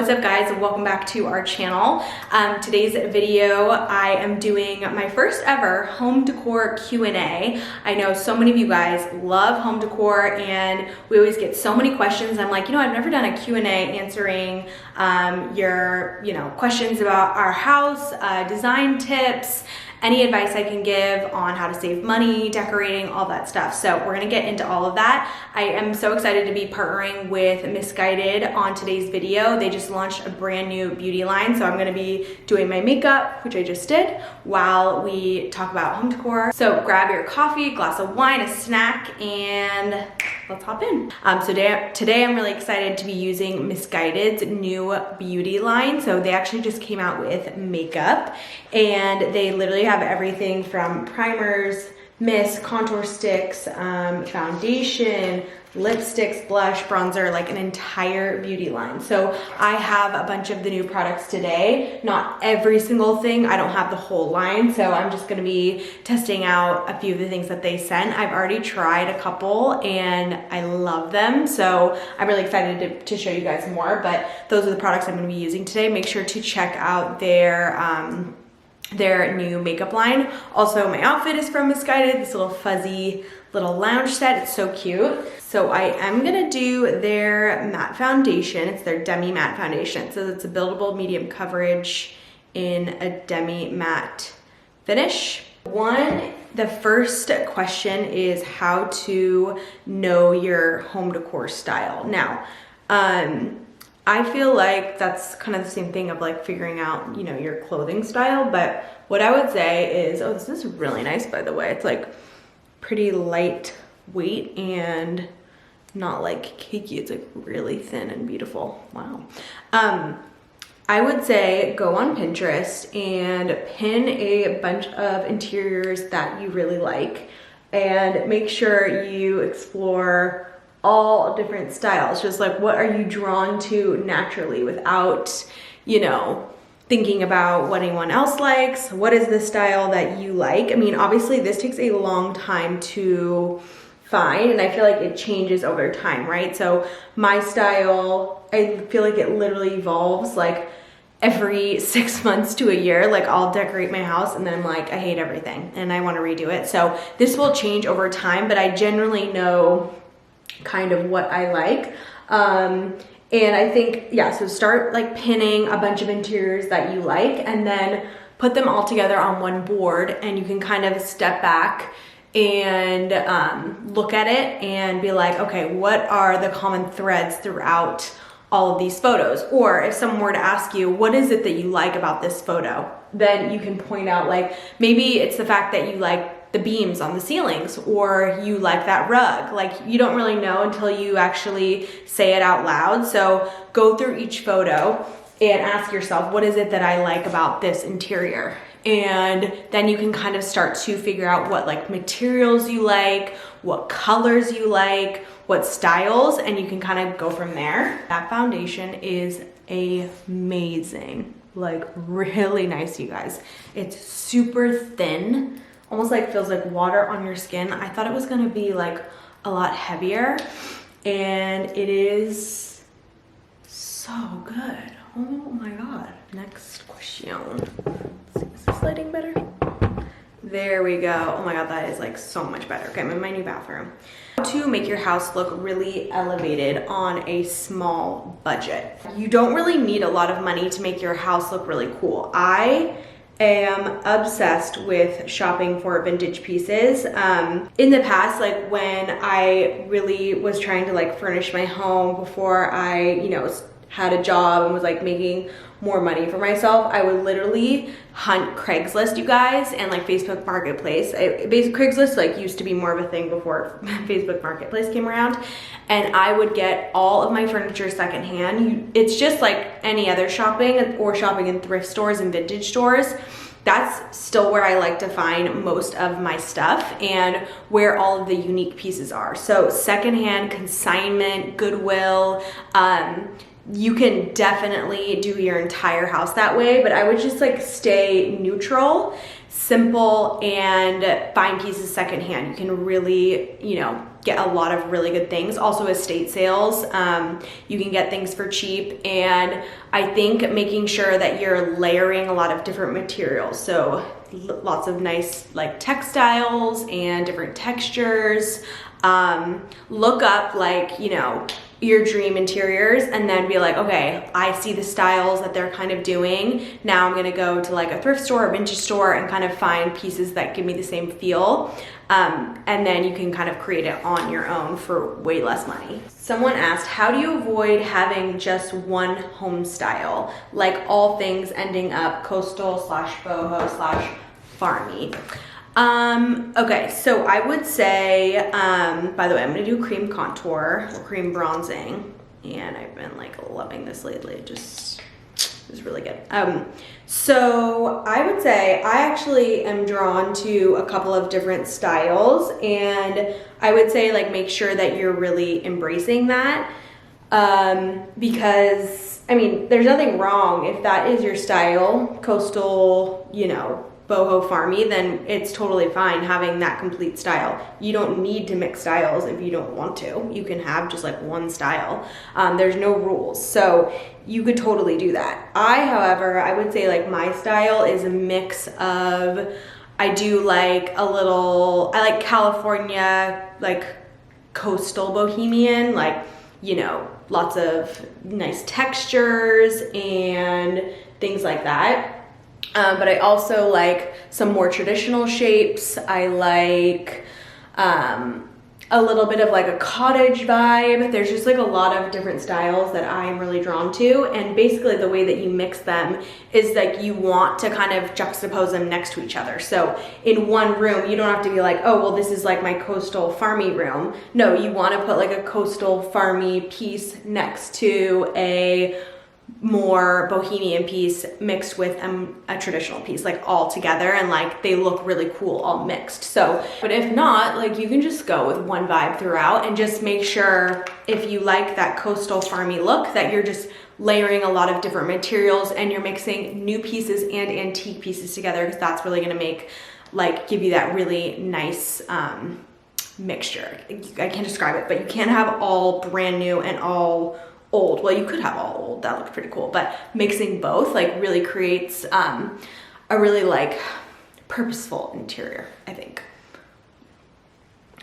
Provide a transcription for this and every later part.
What's up guys, and welcome back to our channel. Today's video, I am doing my first ever home decor Q&A. I know so many of you guys love home decor and we always get so many questions. I'm like, I've never done a Q&A answering your questions about our house, design tips, any advice I can give on how to save money, decorating, all that stuff. So we're gonna get into all of that. I am so excited to be partnering with Misguided on today's video. They just launched a brand new beauty line. So I'm gonna be doing my makeup, which I just did, while we talk about home decor. So grab your coffee, glass of wine, a snack, and let's hop in. Today I'm really excited to be using Misguided's new beauty line. So they actually just came out with makeup and they literally have everything from primers, mist, contour sticks, foundation, lipsticks, blush, bronzer, like an entire beauty line. So I have a bunch of the new products today. Not every single thing, I don't have the whole line, so I'm just gonna be testing out a few of the things that they sent. I've already tried a couple and I love them, so I'm really excited to show you guys more, but those are the products I'm gonna be using today. Make sure to check out their new makeup line. Also, my outfit is from Misguided, this little fuzzy little lounge set. It's so cute. So I am gonna do their matte foundation. It's their demi matte foundation. So it's a buildable medium coverage in a demi matte finish. The first question is how to know your home decor style. Now, I feel like that's kind of the same thing of like figuring out, your clothing style. But what I would say is, oh, this is really nice, by the way. It's like pretty lightweight and not like cakey. It's like really thin and beautiful. Wow. I would say go on Pinterest and pin a bunch of interiors that you really like and make sure you explore all different styles. Just like, what are you drawn to naturally without, thinking about what anyone else likes? What is the style that you like? I mean, obviously this takes a long time to find and I feel like it changes over time, right? So my style, I feel like it literally evolves like every 6 months to a year. Like I'll decorate my house and then I'm like, I hate everything and I want to redo it. So this will change over time, but I generally know kind of what I like. And I think, so start like pinning a bunch of interiors that you like and then put them all together on one board and you can kind of step back and look at it and be like, okay, what are the common threads throughout all of these photos? Or if someone were to ask you, what is it that you like about this photo? Then you can point out like, maybe it's the fact that you like the beams on the ceilings or you like that rug. Like you don't really know until you actually say it out loud. So go through each photo and ask yourself, what is it that I like about this interior? And then you can kind of start to figure out what like materials you like, what colors you like, what styles, and you can kind of go from there. That foundation is amazing, like really nice, you guys. It's super thin, almost like feels like water on your skin. I thought it was gonna be like a lot heavier and it is so good. Oh my God. Next question. Is this lighting better? There we go. Oh my God, that is like so much better. Okay, I'm in my new bathroom. How to make your house look really elevated on a small budget. You don't really need a lot of money to make your house look really cool. I am obsessed with shopping for vintage pieces. In the past, like when I really was trying to like furnish my home before I, had a job and was like making more money for myself, I would literally hunt Craigslist, you guys, and like Facebook Marketplace. Craigslist like used to be more of a thing before Facebook Marketplace came around, and I would get all of my furniture secondhand. It's just like any other shopping or shopping in thrift stores and vintage stores. That's still where I like to find most of my stuff and where all of the unique pieces are. So secondhand, consignment, Goodwill, you can definitely do your entire house that way, but I would just like stay neutral, simple, and find pieces secondhand. You can really, get a lot of really good things. Also estate sales, you can get things for cheap, and I think making sure that you're layering a lot of different materials. So lots of nice like textiles and different textures. Look up like, you know, your dream interiors and then be like, okay, I see the styles that they're kind of doing. Now I'm gonna go to like a thrift store or vintage store and kind of find pieces that give me the same feel. And then you can kind of create it on your own for way less money. Someone asked, how do you avoid having just one home style? Like all things ending up coastal slash boho slash farmy. Okay, so I would say, by the way, I'm gonna do cream contour or cream bronzing, and I've been like loving this lately. It just is really good. So I would say I actually am drawn to a couple of different styles, and I would say like make sure that you're really embracing that, because I mean, there's nothing wrong if that is your style, coastal, you know, boho farmy, then it's totally fine having that complete style. You don't need to mix styles if you don't want to. You can have just like one style. There's no rules. So you could totally do that. However, I would say like my style is a mix of, I do like a little, I like California, like coastal bohemian, like, you know, lots of nice textures and things like that. But I also like some more traditional shapes. I like a little bit of like a cottage vibe. There's just like a lot of different styles that I'm really drawn to. And basically the way that you mix them is like you want to kind of juxtapose them next to each other. So in one room, you don't have to be like, oh, well, this is like my coastal farmy room. No, you want to put like a coastal farmy piece next to a more bohemian piece mixed with a traditional piece, like all together, and like they look really cool all mixed. So, but if not, like you can just go with one vibe throughout and just make sure if you like that coastal farmy look that you're just layering a lot of different materials and you're mixing new pieces and antique pieces together, because that's really gonna make like give you that really nice mixture. I can't describe it, but you can't have all brand new and all old. Well, you could have all old, that looks pretty cool, but mixing both like really creates a really like purposeful interior, I think.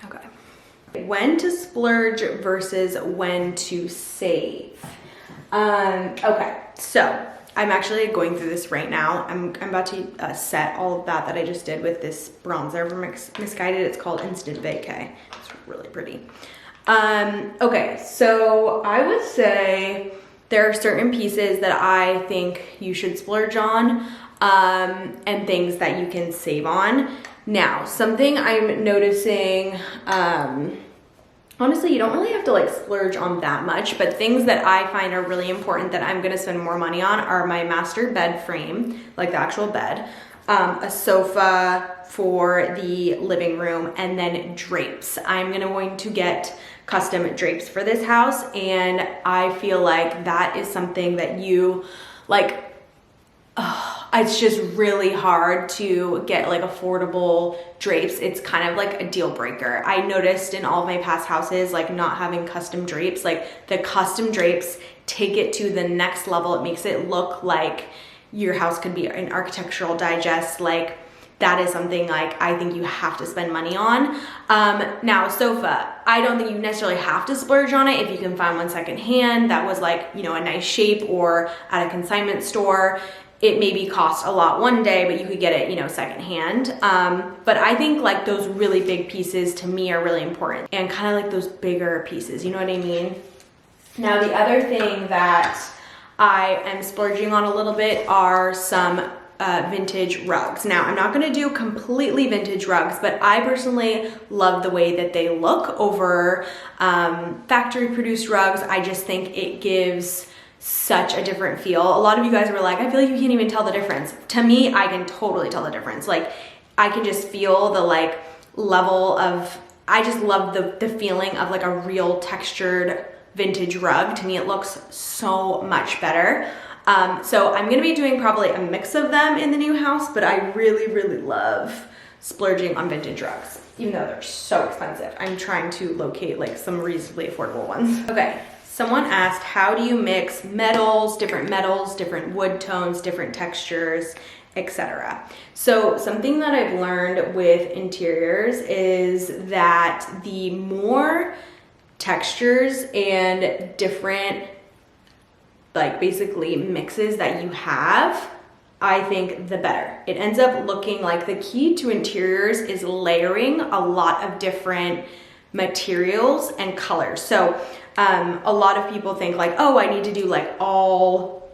Okay. When to splurge versus when to save. Okay, so I'm actually going through this right now. I'm about to set all of that I just did with this bronzer from Misguided. It's called Instant Vacay. It's really pretty. Okay, so I would say there are certain pieces that I think you should splurge on, and things that you can save on. Now, something I'm noticing, honestly, you don't really have to like splurge on that much, but things that I find are really important that I'm gonna spend more money on are my master bed frame, like the actual bed, a sofa for the living room, and then drapes. I'm going to get custom drapes for this house, and I feel like that is something that you like, it's just really hard to get like affordable drapes. It's kind of like a deal breaker. I noticed in all of my past houses, like not having custom drapes, like the custom drapes take it to the next level. It makes it look like your house could be an Architectural Digest. Like that is something like I think you have to spend money on. Now sofa, I don't think you necessarily have to splurge on it if you can find one secondhand that was like, you know, a nice shape or at a consignment store. It maybe cost a lot one day, but you could get it, you know, secondhand. But I think like those really big pieces to me are really important, and kind of like those bigger pieces, you know what I mean? Now the other thing that I am splurging on a little bit are some vintage rugs. Now, I'm not gonna do completely vintage rugs, but I personally love the way that they look over factory produced rugs. I just think it gives such a different feel. A lot of you guys were like, I feel like you can't even tell the difference. To me, I can totally tell the difference. Like, I can just feel the like level of, I just love the feeling of like a real textured vintage rug. To me, it looks so much better. So I'm gonna be doing probably a mix of them in the new house, but I really, really love splurging on vintage rugs. even though they're so expensive. I'm trying to locate like some reasonably affordable ones. Okay, someone asked, how do you mix metals, different wood tones, different textures, etc. So something that I've learned with interiors is that the more textures and different, like basically mixes that you have, I think the better. It ends up looking like the key to interiors is layering a lot of different materials and colors. So a lot of people think like, oh, I need to do like all,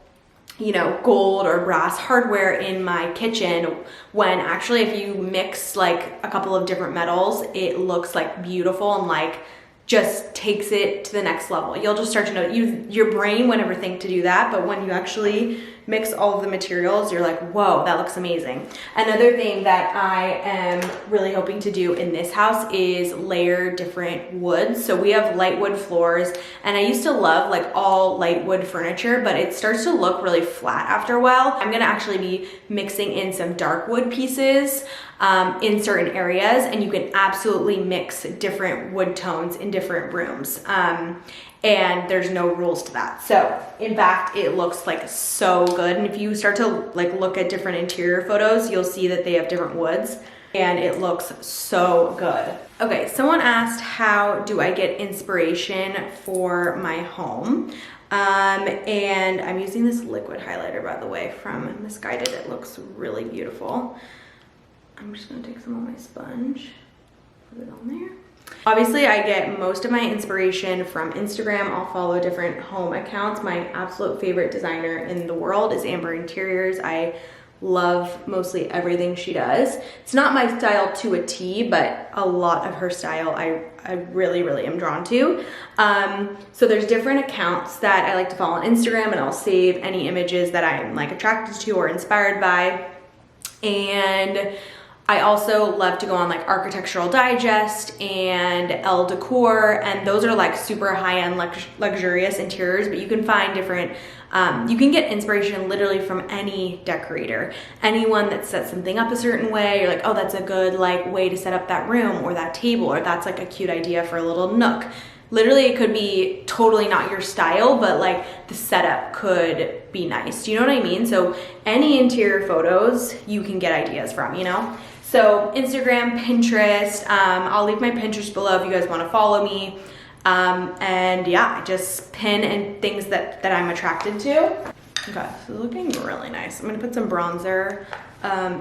you know, gold or brass hardware in my kitchen, when actually if you mix like a couple of different metals, it looks like beautiful and like just takes it to the next level. You'll just start to know, your brain would never think to do that, but when you actually mix all of the materials, you're like, whoa, that looks amazing. Another thing that I am really hoping to do in this house is layer different woods. So we have light wood floors, and I used to love like all light wood furniture, but it starts to look really flat after a while. I'm gonna actually be mixing in some dark wood pieces in certain areas, and you can absolutely mix different wood tones in different rooms. And there's no rules to that. So in fact, it looks like so good. And if you start to like look at different interior photos, you'll see that they have different woods and it looks so good. Okay, someone asked, how do I get inspiration for my home? And I'm using this liquid highlighter, by the way, from Misguided. It looks really beautiful. I'm just gonna take some of my sponge, put it on there. Obviously, I get most of my inspiration from Instagram. I'll follow different home accounts. My absolute favorite designer in the world is Amber Interiors. I love mostly everything she does. It's not my style to a T, but a lot of her style I really, really am drawn to. So there's different accounts that I like to follow on Instagram, and I'll save any images that I'm like attracted to or inspired by. And I also love to go on like Architectural Digest and Elle Decor, and those are like super high-end luxurious interiors, but you can find different, you can get inspiration literally from any decorator. Anyone that sets something up a certain way, you're like, oh, that's a good like way to set up that room or that table, or that's like a cute idea for a little nook. Literally, it could be totally not your style, but like the setup could be nice. Do you know what I mean? So any interior photos you can get ideas from, you know? So Instagram, Pinterest, I'll leave my Pinterest below if you guys want to follow me. And yeah, just pin and things that I'm attracted to. Okay, so looking really nice. I'm gonna put some bronzer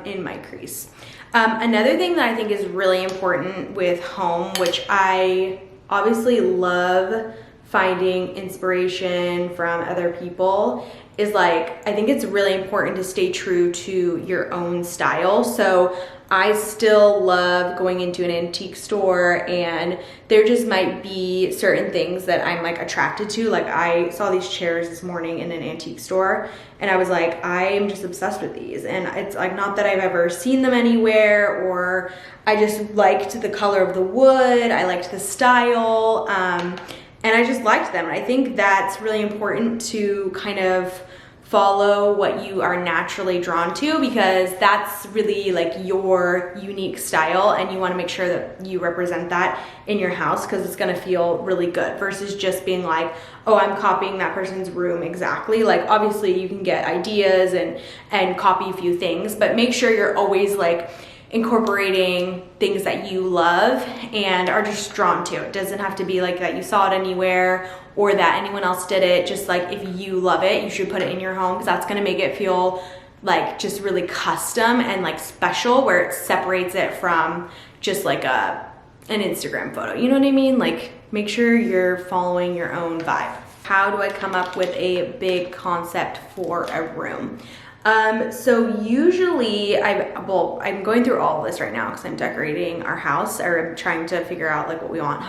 in my crease. Another thing that I think is really important with home, which I obviously love finding inspiration from other people, is like, I think it's really important to stay true to your own style. So I still love going into an antique store, and there just might be certain things that I'm like attracted to. Like I saw these chairs this morning in an antique store, and I was like, I'm just obsessed with these. And it's like, not that I've ever seen them anywhere, or I just liked the color of the wood, I liked the style, and I just liked them. And I think that's really important to kind of follow what you are naturally drawn to, because that's really like your unique style, and you want to make sure that you represent that in your house, because it's going to feel really good, versus just being like, oh, I'm copying that person's room exactly. Like obviously you can get ideas and copy a few things, but make sure you're always like incorporating things that you love and are just drawn to. It doesn't have to be like that you saw it anywhere or that anyone else did it. Just like if you love it, you should put it in your home, because that's gonna make it feel like just really custom and like special, where it separates it from just like an Instagram photo. You know what I mean? Like make sure you're following your own vibe. How do I come up with a big concept for a room? So usually I'm going through all of this right now because I'm decorating our house, or I'm trying to figure out like what we want.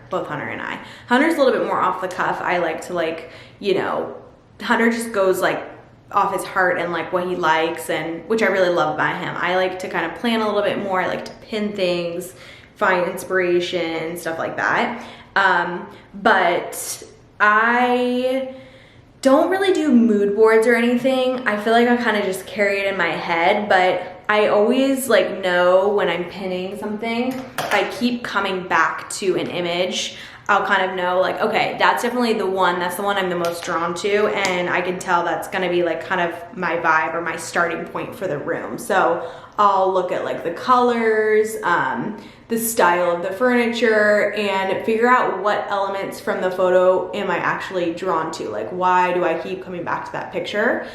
Both Hunter and I. Hunter's a little bit more off the cuff. I like to like, you know, Hunter just goes like off his heart and like what he likes, and which I really love about him. I like to kind of plan a little bit more. I like to pin things, find inspiration, stuff like that. But I don't really do mood boards or anything. I feel like I kind of just carry it in my head, but I always like know when I'm pinning something, if I keep coming back to an image, I'll kind of know like, okay, that's definitely the one, that's the one I'm the most drawn to, and I can tell that's gonna be like kind of my vibe or my starting point for the room. So I'll look at like the colors, the style of the furniture, and figure out what elements from the photo am I actually drawn to? Like, why do I keep coming back to that picture?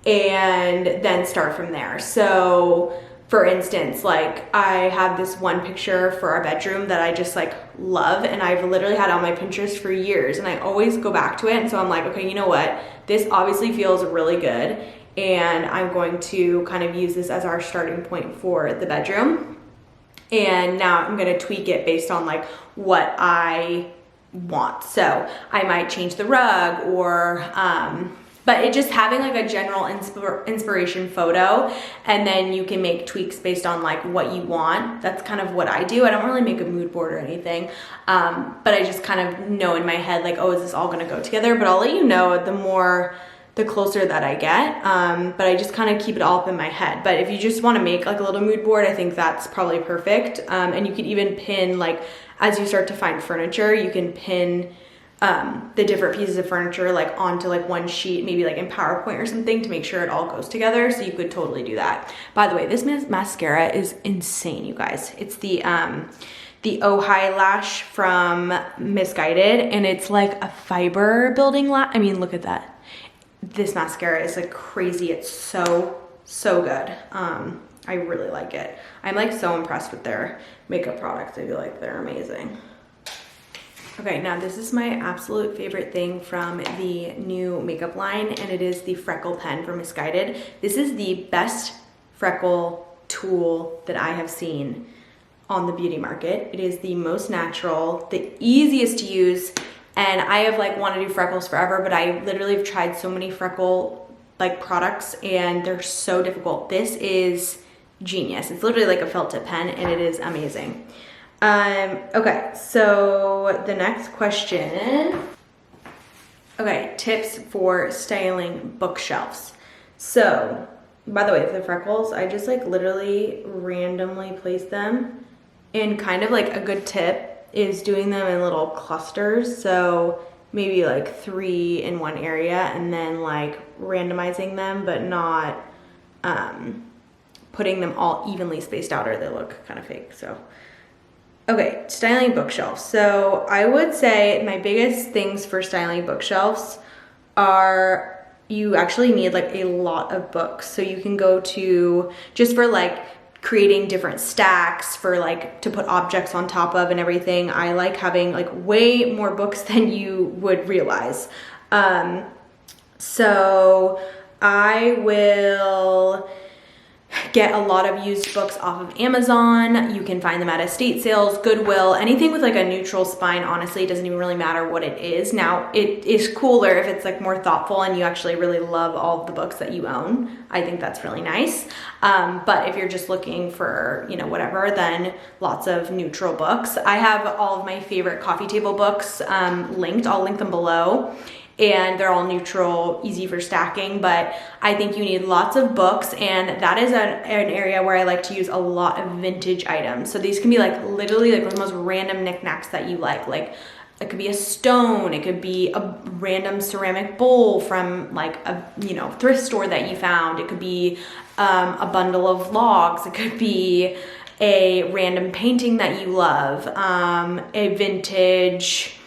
And then start from there. So for instance, like I have this one picture for our bedroom that I just like love, and I've literally had on my Pinterest for years, and I always go back to it. And so I'm like, okay, you know what? This obviously feels really good, and I'm going to kind of use this as our starting point for the bedroom. And now I'm gonna tweak it based on like what I want. So I might change the rug or, but it just having like a general inspiration photo, and then you can make tweaks based on like what you want. That's kind of what I do. I don't really make a mood board or anything, but I just kind of know in my head like, oh, is this all gonna go together? But I'll let you know the closer that I get, but I just kind of keep it all up in my head. But if you just wanna make like a little mood board, I think that's probably perfect. And you could even pin, like as you start to find furniture, you can pin the different pieces of furniture like onto like one sheet, maybe like in PowerPoint or something, to make sure it all goes together. So you could totally do that. By the way, this mascara is insane, you guys. It's the Ojai Lash from Misguided, and it's like a fiber building lash. I mean, look at that. This mascara is like crazy. It's so good. I really like it. I'm like so impressed with their makeup products. I feel like they're amazing. Okay, now this is my absolute favorite thing from the new makeup line, and it is the Freckle Pen from Misguided. This is the best freckle tool that I have seen on the beauty market. It is the most natural, the easiest to use, and I have like wanted to do freckles forever, but I literally have tried so many freckle like products and they're so difficult. This is genius. It's literally like a felt tip pen, and it is amazing. Okay, so the next question. Okay, tips for styling bookshelves. So, by the way, the freckles, I just like literally randomly place them, and kind of like a good tip is doing them in little clusters. So maybe like 3 in one area, and then like randomizing them, but not putting them all evenly spaced out, or they look kind of fake. So okay, styling bookshelves. So I would say my biggest things for styling bookshelves are you actually need like a lot of books. So you can go to, just for like creating different stacks for like to put objects on top of and everything, I like having like way more books than you would realize. So I will get a lot of used books off of Amazon. You can find them at estate sales, Goodwill, anything with like a neutral spine. Honestly, it doesn't even really matter what it is. Now, it is cooler if it's like more thoughtful and you actually really love all of the books that you own. I think that's really nice. But if you're just looking for, you know, whatever, then lots of neutral books. I have all of my favorite coffee table books linked. I'll link them below. And they're all neutral, easy for stacking, but I think you need lots of books, and that is an area where I like to use a lot of vintage items. So these can be like literally like the most random knickknacks that you like it could be a stone, it could be a random ceramic bowl from like a, you know, thrift store that you found, it could be a bundle of logs, it could be a random painting that you love, a vintage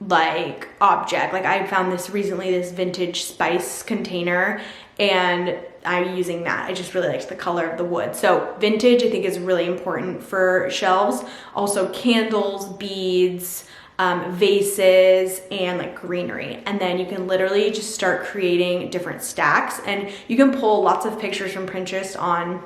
like object. Like I found this recently, this vintage spice container, and I'm using that. I just really liked the color of the wood. So vintage I think is really important for shelves. Also candles, beads, vases, and like greenery. And then you can literally just start creating different stacks, and you can pull lots of pictures from Pinterest on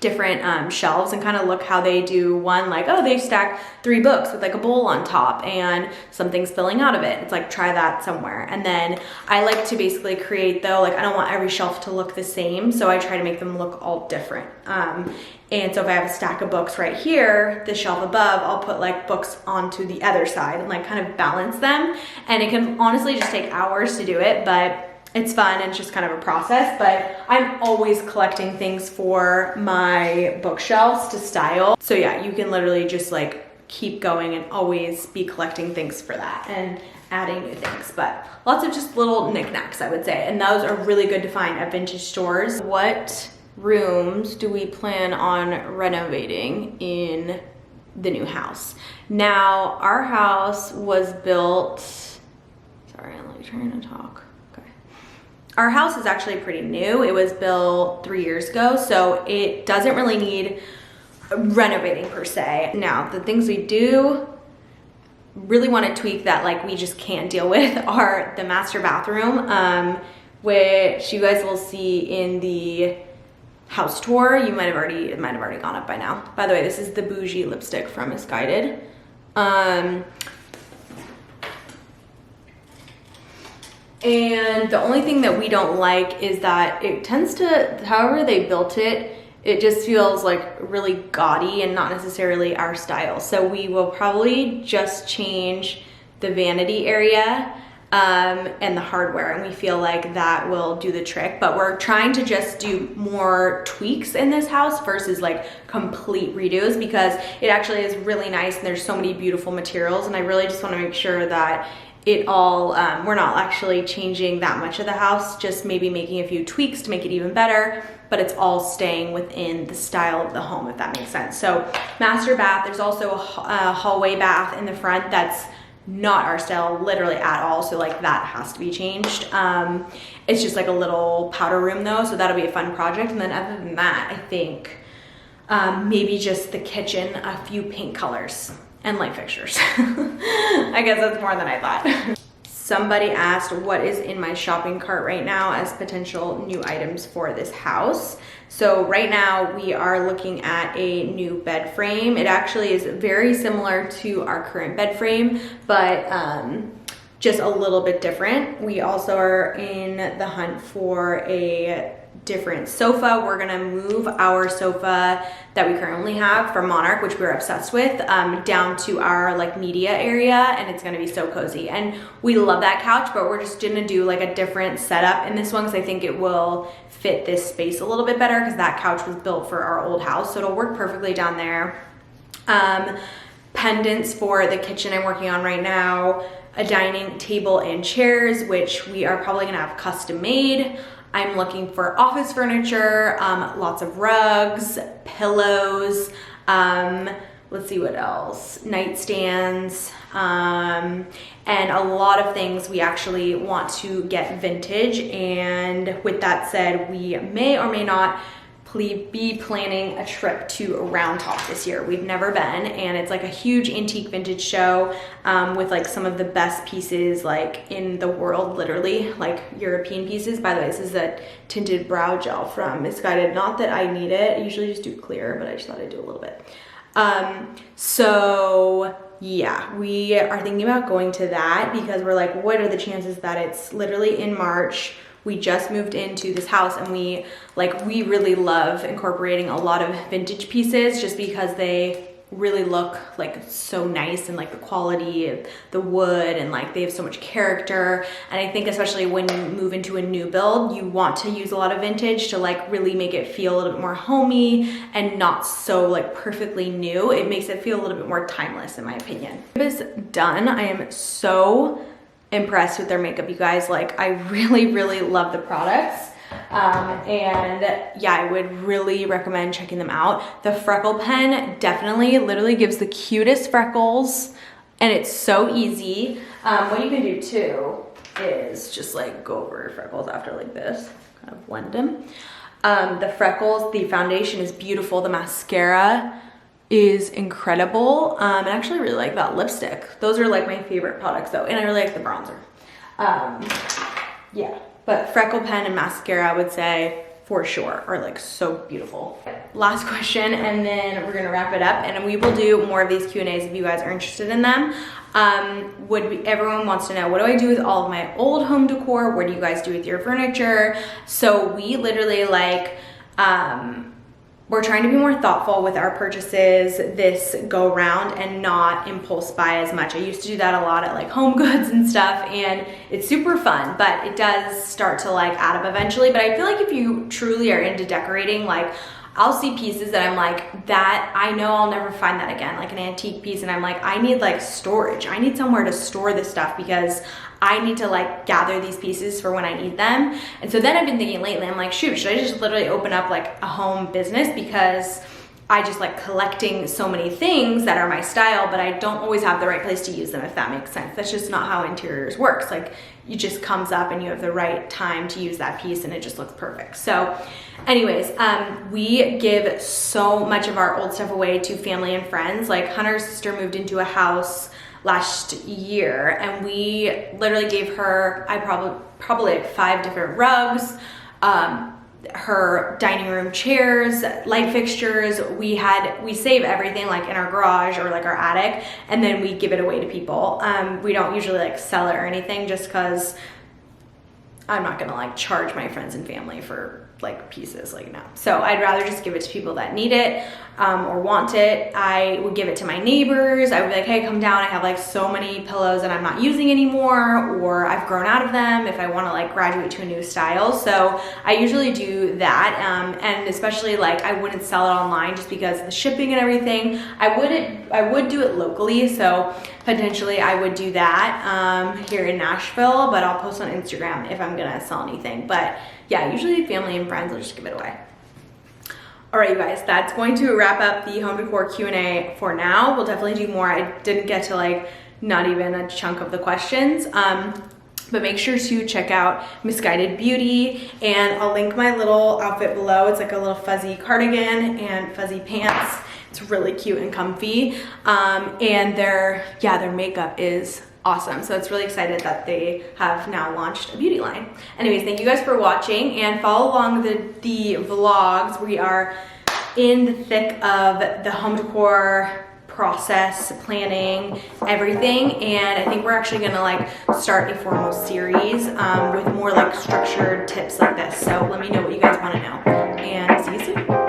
different shelves and kind of look how they do one, like, oh, they stack 3 books with like a bowl on top and something spilling out of it. It's like, try that somewhere. And then I like to basically create, though, like I don't want every shelf to look the same, so I try to make them look all different. And so if I have a stack of books right here, the shelf above, I'll put like books onto the other side and like kind of balance them. And it can honestly just take hours to do it, but it's fun and it's just kind of a process, but I'm always collecting things for my bookshelves to style. So yeah, you can literally just like keep going and always be collecting things for that and adding new things, but lots of just little knickknacks, I would say, and those are really good to find at vintage stores. What rooms do we plan on renovating in the new house? Now, our house was built, sorry, I'm like trying to talk. Our house is actually pretty new. It was built 3 years ago, so it doesn't really need renovating per se. Now, the things we do really want to tweak that like we just can't deal with are the master bathroom, which you guys will see in the house tour. It might have already gone up by now. By the way, this is the Bougie lipstick from Misguided. And the only thing that we don't like is that it tends to, however they built it, it just feels like really gaudy and not necessarily our style. So we will probably just change the vanity area and the hardware, and we feel like that will do the trick. But we're trying to just do more tweaks in this house versus like complete redos, because it actually is really nice and there's so many beautiful materials, and I really just want to make sure that it all, we're not actually changing that much of the house, just maybe making a few tweaks to make it even better, but it's all staying within the style of the home, if that makes sense. So master bath, there's also a hallway bath in the front that's not our style literally at all, so like that has to be changed. It's just like a little powder room though, so that'll be a fun project. And then other than that, I think maybe just the kitchen, a few paint colors and light fixtures. I guess that's more than I thought. Somebody asked what is in my shopping cart right now as potential new items for this house. So right now we are looking at a new bed frame. It actually is very similar to our current bed frame, but just a little bit different. We also are in the hunt for a different sofa. We're gonna move our sofa that we currently have from Monarch, which we're obsessed with, down to our like media area, and it's gonna be so cozy. And we love that couch, but we're just gonna do like a different setup in this one because I think it will fit this space a little bit better, because that couch was built for our old house, so it'll work perfectly down there. Pendants for the kitchen I'm working on right now, a dining table and chairs, which we are probably gonna have custom made. I'm looking for office furniture, lots of rugs, pillows, let's see what else, nightstands, and a lot of things we actually want to get vintage. And with that said, we may or may not be planning a trip to Round Top this year. We've never been, and it's like a huge antique vintage show with like some of the best pieces like in the world, literally like European pieces. By the way, this is a tinted brow gel from Misguided. Not that I need it, I usually just do clear, but I just thought I'd do a little bit. So yeah, we are thinking about going to that because we're like, what are the chances that it's literally in March? We just moved into this house, and we really love incorporating a lot of vintage pieces just because they really look like so nice, and like the quality of the wood, and like they have so much character. And I think especially when you move into a new build, you want to use a lot of vintage to like really make it feel a little bit more homey and not so like perfectly new. It makes it feel a little bit more timeless, in my opinion. It is done. I am so impressed with their makeup, you guys. Like, I really love the products, and yeah, I would really recommend checking them out. The Freckle Pen definitely literally gives the cutest freckles, and it's so easy. What you can do too is just like go over your freckles after like this, kind of blend them. The freckles, the foundation is beautiful, the mascara is incredible. I actually really like that lipstick. Those are like my favorite products though, and I really like the bronzer. Yeah, but Freckle Pen and mascara, I would say for sure, are like so beautiful. Last question, and then we're gonna wrap it up, and we will do more of these Q&As if you guys are interested in them. Everyone wants to know, what do I do with all of my old home decor? What do you guys do with your furniture? So we literally like, we're trying to be more thoughtful with our purchases this go round and not impulse buy as much. I used to do that a lot at like Home Goods and stuff, and it's super fun, but it does start to like add up eventually. But I feel like if you truly are into decorating, like I'll see pieces that I'm like, that I know I'll never find that again, like an antique piece, and I'm like, I need like storage. I need somewhere to store this stuff because I need to like gather these pieces for when I need them. And so then I've been thinking lately, I'm like, shoot, should I just literally open up like a home business, because I just like collecting so many things that are my style, but I don't always have the right place to use them, if that makes sense. That's just not how interiors works. Like it just comes up and you have the right time to use that piece and it just looks perfect. So anyways, we give so much of our old stuff away to family and friends. Like Hunter's sister moved into a house last year and we literally gave her, probably like 5 different rugs, her dining room chairs, light fixtures. We save everything like in our garage or like our attic, and then we give it away to people. We don't usually like sell it or anything, just because I'm not gonna like charge my friends and family for like pieces, like no. So I'd rather just give it to people that need it or want it. I would give it to my neighbors. I would be like, hey, come down. I have like so many pillows that I'm not using anymore, or I've grown out of them if I want to like graduate to a new style. So I usually do that. And especially like I wouldn't sell it online just because of the shipping and everything. I would do it locally. So potentially I would do that here in Nashville, but I'll post on Instagram if I'm gonna sell anything. But yeah, usually family and friends will just give it away. All right, you guys, that's going to wrap up the home decor Q&A for now. We'll definitely do more. I didn't get to like not even a chunk of the questions. But make sure to check out Misguided Beauty, and I'll link my little outfit below. It's like a little fuzzy cardigan and fuzzy pants. It's really cute and comfy. And their makeup is awesome. So it's really excited that they have now launched a beauty line. Anyways, thank you guys for watching, and follow along the vlogs. We are in the thick of the home decor process, planning, everything, and I think we're actually gonna like start a formal series with more like structured tips like this. So let me know what you guys want to know, and see you soon.